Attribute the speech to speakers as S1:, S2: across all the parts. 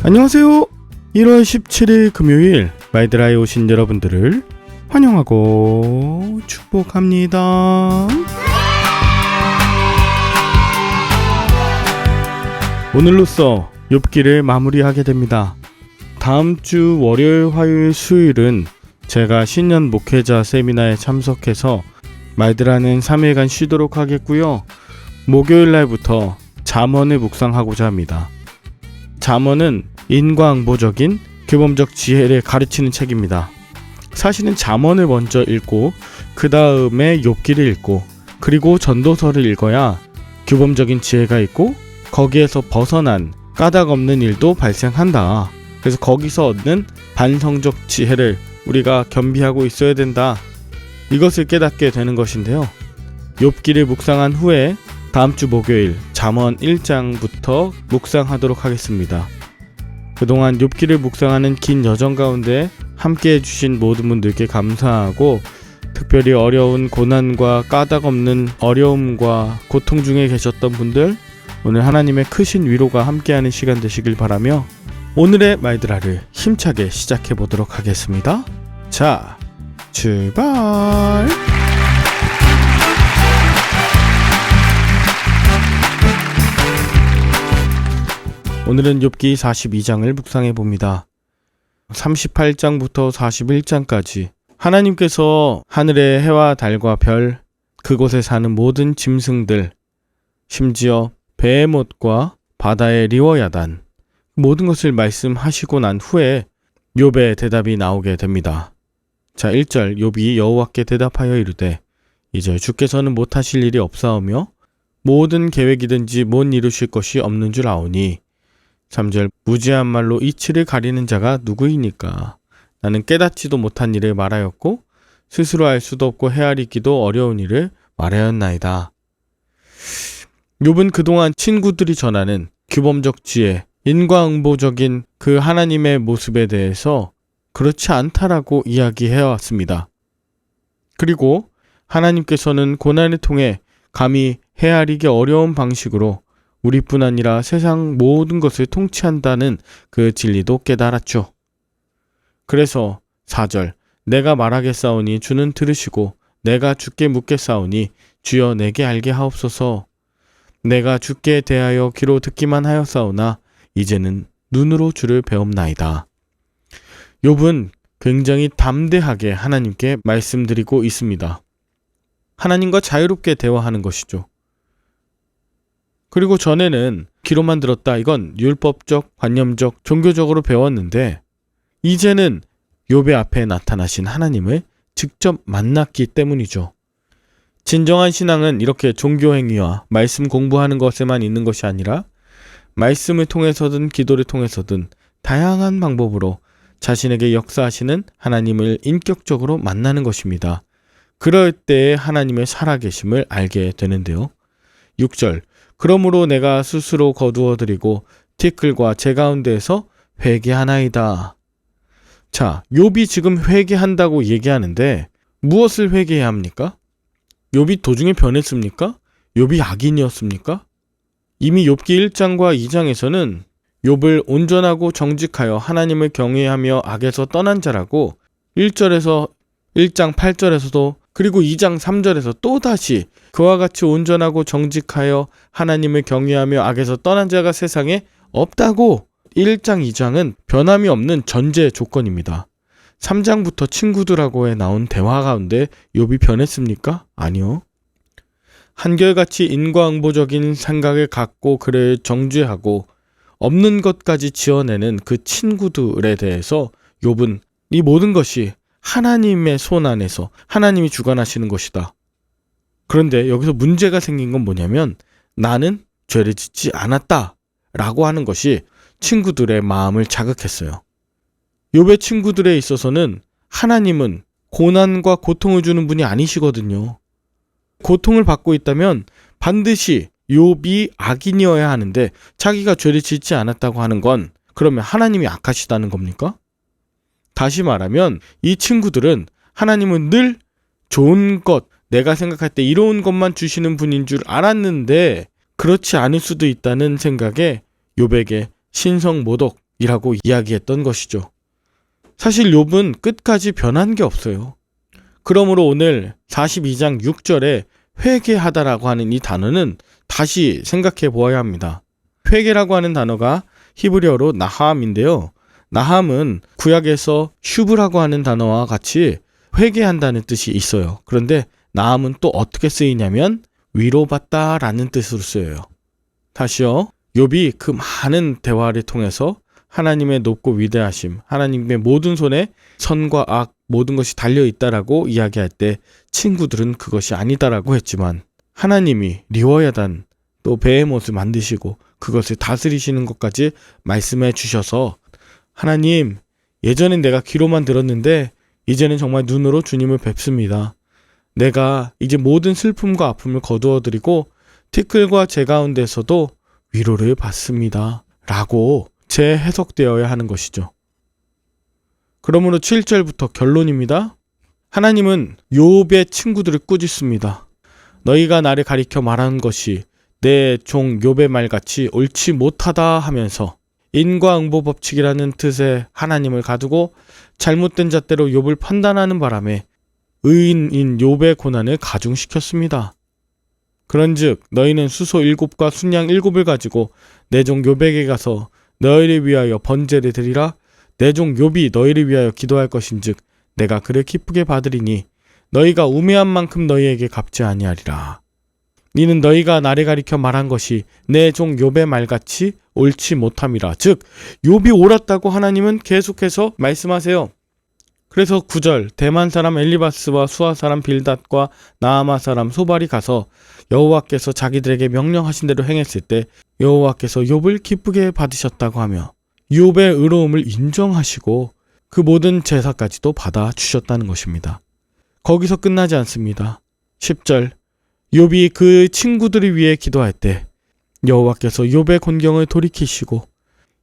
S1: 안녕하세요. 1월 17일 금요일 마이드라에 오신 여러분들을 환영하고 축복합니다. 오늘로써 욥기를 마무리하게 됩니다. 다음 주 월요일, 화요일, 수요일은 제가 신년 목회자 세미나에 참석해서 마이드라는 3일간 쉬도록 하겠고요. 목요일 날부터 잠언을 묵상하고자 합니다. 잠언은 인과응보적인 규범적 지혜를 가르치는 책입니다. 사실은 잠언을 먼저 읽고 그 다음에 욥기를 읽고 그리고 전도서를 읽어야 규범적인 지혜가 있고 거기에서 벗어난 까닭 없는 일도 발생한다. 그래서 거기서 얻는 반성적 지혜를 우리가 겸비하고 있어야 된다. 이것을 깨닫게 되는 것인데요. 욥기를 묵상한 후에 다음 주 목요일 잠언 1장부터 묵상하도록 하겠습니다. 그동안 욥기를 묵상하는 긴 여정 가운데 함께 해주신 모든 분들께 감사하고, 특별히 어려운 고난과 까닭 없는 어려움과 고통 중에 계셨던 분들, 오늘 하나님의 크신 위로가 함께하는 시간 되시길 바라며 오늘의 마이드라를 힘차게 시작해 보도록 하겠습니다. 자, 출발! 오늘은 욥기 42장을 묵상해 봅니다. 38장부터 41장까지 하나님께서 하늘의 해와 달과 별, 그곳에 사는 모든 짐승들, 심지어 베헤못과 바다의 리워야단, 모든 것을 말씀하시고 난 후에 욥의 대답이 나오게 됩니다. 자, 1절 욥이 여호와께 대답하여 이르되 2절 주께서는 못하실 일이 없사오며 모든 계획이든지 못 이루실 것이 없는 줄 아오니 3절 무지한 말로 이치를 가리는 자가 누구이니까 나는 깨닫지도 못한 일을 말하였고 스스로 알 수도 없고 헤아리기도 어려운 일을 말하였나이다. 욥은 그동안 친구들이 전하는 규범적 지혜, 인과응보적인 그 하나님의 모습에 대해서 그렇지 않다라고 이야기해왔습니다. 그리고 하나님께서는 고난을 통해 감히 헤아리기 어려운 방식으로 우리뿐 아니라 세상 모든 것을 통치한다는 그 진리도 깨달았죠. 그래서 4절 내가 말하겠사오니 주는 들으시고 내가 주께 묻겠사오니 주여 내게 알게 하옵소서. 내가 주께 대하여 귀로 듣기만 하였사오나 이제는 눈으로 주를 배움나이다. 욥은 굉장히 담대하게 하나님께 말씀드리고 있습니다. 하나님과 자유롭게 대화하는 것이죠. 그리고 전에는 귀로만 들었다, 이건 율법적, 관념적, 종교적으로 배웠는데 이제는 욥의 앞에 나타나신 하나님을 직접 만났기 때문이죠. 진정한 신앙은 이렇게 종교 행위와 말씀 공부하는 것에만 있는 것이 아니라 말씀을 통해서든 기도를 통해서든 다양한 방법으로 자신에게 역사하시는 하나님을 인격적으로 만나는 것입니다. 그럴 때에 하나님의 살아계심을 알게 되는데요. 6절 그러므로 내가 스스로 거두어드리고 티끌과 제 가운데에서 회개하나이다. 자, 욥이 지금 회개한다고 얘기하는데 무엇을 회개해야 합니까? 욥이 도중에 변했습니까? 욥이 악인이었습니까? 이미 욥기 1장과 2장에서는 욥을 온전하고 정직하여 하나님을 경외하며 악에서 떠난 자라고 1절에서 1장 8절에서도 그리고 2장 3절에서 또다시 그와 같이 온전하고 정직하여 하나님을 경외하며 악에서 떠난 자가 세상에 없다고 1장 2장은 변함이 없는 전제 조건입니다. 3장부터 친구들하고의 나온 대화 가운데 욥이 변했습니까? 아니요. 한결같이 인과응보적인 생각을 갖고 그를 정죄하고 없는 것까지 지어내는 그 친구들에 대해서 욥은 이 모든 것이 하나님의 손 안에서 하나님이 주관하시는 것이다. 그런데 여기서 문제가 생긴 건 뭐냐면 나는 죄를 짓지 않았다 라고 하는 것이 친구들의 마음을 자극했어요. 욥의 친구들에 있어서는 하나님은 고난과 고통을 주는 분이 아니시거든요. 고통을 받고 있다면 반드시 욥이 악인이어야 하는데 자기가 죄를 짓지 않았다고 하는 건 그러면 하나님이 악하시다는 겁니까? 다시 말하면 이 친구들은 하나님은 늘 좋은 것, 내가 생각할 때 이로운 것만 주시는 분인 줄 알았는데 그렇지 않을 수도 있다는 생각에 욥에게 신성모독, 이라고 이야기했던 것이죠. 사실 욥은 끝까지 변한 게 없어요. 그러므로 오늘 42장 6절에 회개하다라고 하는 이 단어는 다시 생각해 보아야 합니다. 회개라고 하는 단어가 히브리어로 나함인데요. 나함은 구약에서 슈브라고 하는 단어와 같이 회개한다는 뜻이 있어요. 그런데 나함은 또 어떻게 쓰이냐면 위로받다라는 뜻으로 쓰여요. 다시요. 욥이 그 많은 대화를 통해서 하나님의 높고 위대하심, 하나님의 모든 손에 선과 악 모든 것이 달려있다라고 이야기할 때 친구들은 그것이 아니다라고 했지만 하나님이 리워야단 또 베헤못을 만드시고 그것을 다스리시는 것까지 말씀해 주셔서 하나님, 예전엔 내가 귀로만 들었는데 이제는 정말 눈으로 주님을 뵙습니다. 내가 이제 모든 슬픔과 아픔을 거두어드리고 티끌과 제 가운데서도 위로를 받습니다. 라고 재해석되어야 하는 것이죠. 그러므로 7절부터 결론입니다. 하나님은 욥의 친구들을 꾸짖습니다. 너희가 나를 가리켜 말하는 것이 내 종 욥의 말같이 옳지 못하다 하면서 인과응보 법칙이라는 뜻에 하나님을 가두고 잘못된 잣대로 욥을 판단하는 바람에 의인인 욥의 고난을 가중시켰습니다. 그런즉 너희는 수소 7과 순양 7을 가지고 내 종 욥에게 가서 너희를 위하여 번제를 드리라. 내 종 욥이 너희를 위하여 기도할 것인즉 내가 그를 기쁘게 받으리니 너희가 우매한 만큼 너희에게 갚지 아니하리라. 이는 너희가 나를 가리켜 말한 것이 내 종 욥의 말같이 옳지 못함이라. 즉 욥이 옳았다고 하나님은 계속해서 말씀하세요. 그래서 9절 대만 사람 엘리바스와 수아 사람 빌닷과 나아마 사람 소발이 가서 여호와께서 자기들에게 명령하신 대로 행했을 때 여호와께서 욥을 기쁘게 받으셨다고 하며 욥의 의로움을 인정하시고 그 모든 제사까지도 받아주셨다는 것입니다. 거기서 끝나지 않습니다. 10절 욥이 그 친구들을 위해 기도할 때 여호와께서 욥의 곤경을 돌이키시고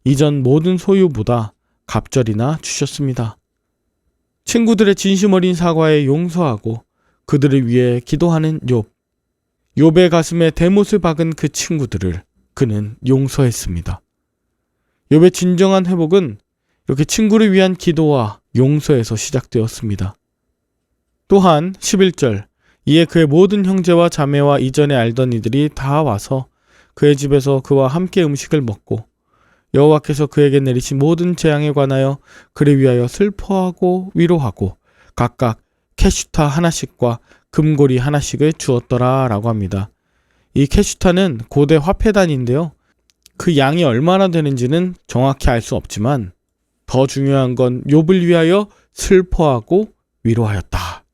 S1: 이전 모든 소유보다 갑절이나 주셨습니다. 친구들의 진심 어린 사과에 용서하고 그들을 위해 기도하는 욥. 욥의 가슴에 대못을 박은 그 친구들을 그는 용서했습니다. 욥의 진정한 회복은 이렇게 친구를 위한 기도와 용서에서 시작되었습니다. 또한 11절 이에 그의 모든 형제와 자매와 이전에 알던 이들이 다 와서 그의 집에서 그와 함께 음식을 먹고 여호와께서 그에게 내리신 모든 재앙에 관하여 그를 위하여 슬퍼하고 위로하고 각각 캐슈타 하나씩과 금고리 하나씩을 주었더라 라고 합니다. 이 캐슈타는 고대 화폐단인데요. 그 양이 얼마나 되는지는 정확히 알 수 없지만 더 중요한 건 욥을 위하여 슬퍼하고 위로하였다.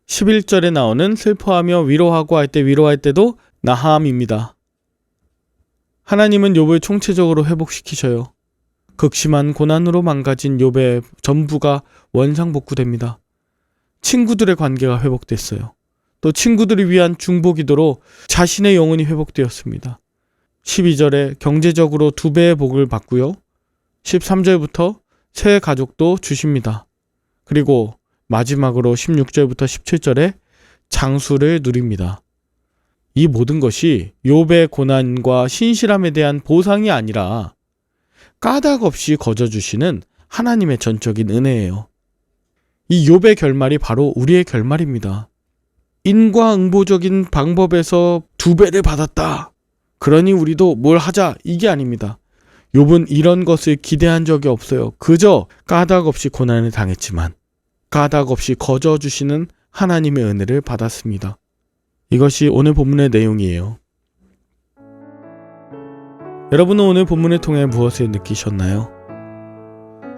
S1: 11절에 나오는 슬퍼하며 위로하고 할 때 위로할 때도 나함입니다. 하나님은 욥을 총체적으로 회복시키셔요. 극심한 고난으로 망가진 욥의 전부가 원상복구됩니다. 친구들의 관계가 회복됐어요. 또 친구들을 위한 중보기도로 자신의 영혼이 회복되었습니다. 12절에 경제적으로 2배의 복을 받고요. 13절부터 새 가족도 주십니다. 그리고 마지막으로 16절부터 17절에 장수를 누립니다. 이 모든 것이 욥의 고난과 신실함에 대한 보상이 아니라 까닭 없이 거저주시는 하나님의 전적인 은혜예요. 이 욥의 결말이 바로 우리의 결말입니다. 인과응보적인 방법에서 2배를 받았다. 그러니 우리도 뭘 하자 이게 아닙니다. 욥은 이런 것을 기대한 적이 없어요. 그저 까닭 없이 고난을 당했지만 까닭 없이 거저주시는 하나님의 은혜를 받았습니다. 이것이 오늘 본문의 내용이에요. 여러분은 오늘 본문을 통해 무엇을 느끼셨나요?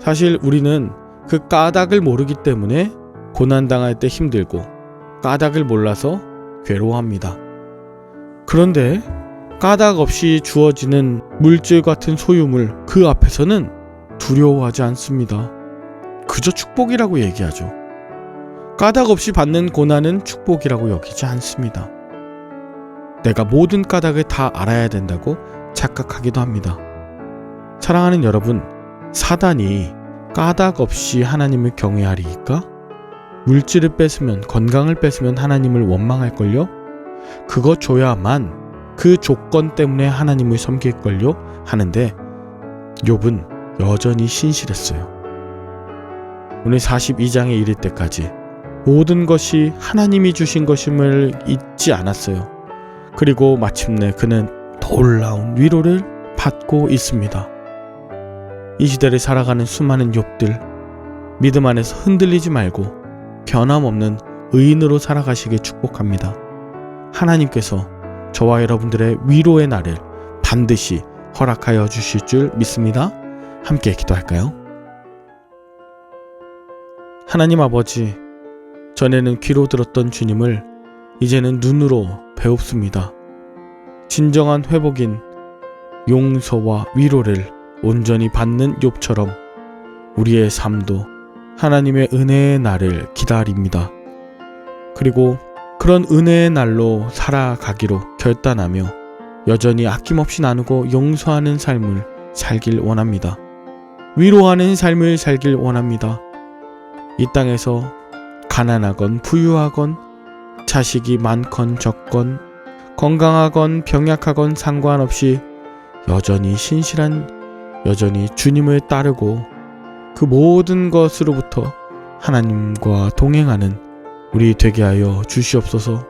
S1: 사실 우리는 그 까닭을 모르기 때문에 고난당할 때 힘들고 까닭을 몰라서 괴로워합니다. 그런데 까닭 없이 주어지는 물질 같은 소유물 그 앞에서는 두려워하지 않습니다. 그저 축복이라고 얘기하죠. 까닭 없이 받는 고난은 축복이라고 여기지 않습니다. 내가 모든 까닭을 다 알아야 된다고 착각하기도 합니다. 사랑하는 여러분, 사단이 까닭 없이 하나님을 경외하리이까? 물질을 뺏으면, 건강을 뺏으면 하나님을 원망할걸요? 그거 줘야만 그 조건 때문에 하나님을 섬길걸요? 하는데 욥은 여전히 신실했어요. 오늘 42장에 이를 때까지 모든 것이 하나님이 주신 것임을 잊지 않았어요. 그리고 마침내 그는 놀라운 위로를 받고 있습니다. 이 시대를 살아가는 수많은 욥들, 믿음 안에서 흔들리지 말고 변함없는 의인으로 살아가시길 축복합니다. 하나님께서 저와 여러분들의 위로의 날을 반드시 허락하여 주실 줄 믿습니다. 함께 기도할까요? 하나님 아버지, 전에는 귀로 들었던 주님을 이제는 눈으로 배웁습니다. 진정한 회복인 용서와 위로를 온전히 받는 욥처럼 우리의 삶도 하나님의 은혜의 날을 기다립니다. 그리고 그런 은혜의 날로 살아가기로 결단하며 여전히 아낌없이 나누고 용서하는 삶을 살길 원합니다. 위로하는 삶을 살길 원합니다. 이 땅에서 가난하건 부유하건 자식이 많건 적건 건강하건 병약하건 상관없이 여전히 신실한, 여전히 주님을 따르고 그 모든 것으로부터 하나님과 동행하는 우리 되게 하여 주시옵소서.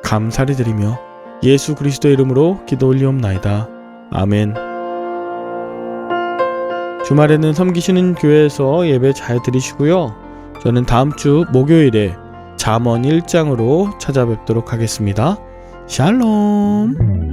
S1: 감사를 드리며 예수 그리스도의 이름으로 기도 올리옵나이다. 아멘. 주말에는 섬기시는 교회에서 예배 잘 드리시고요. 저는 다음 주 목요일에 잠언 1장으로 찾아뵙도록 하겠습니다. 샬롬.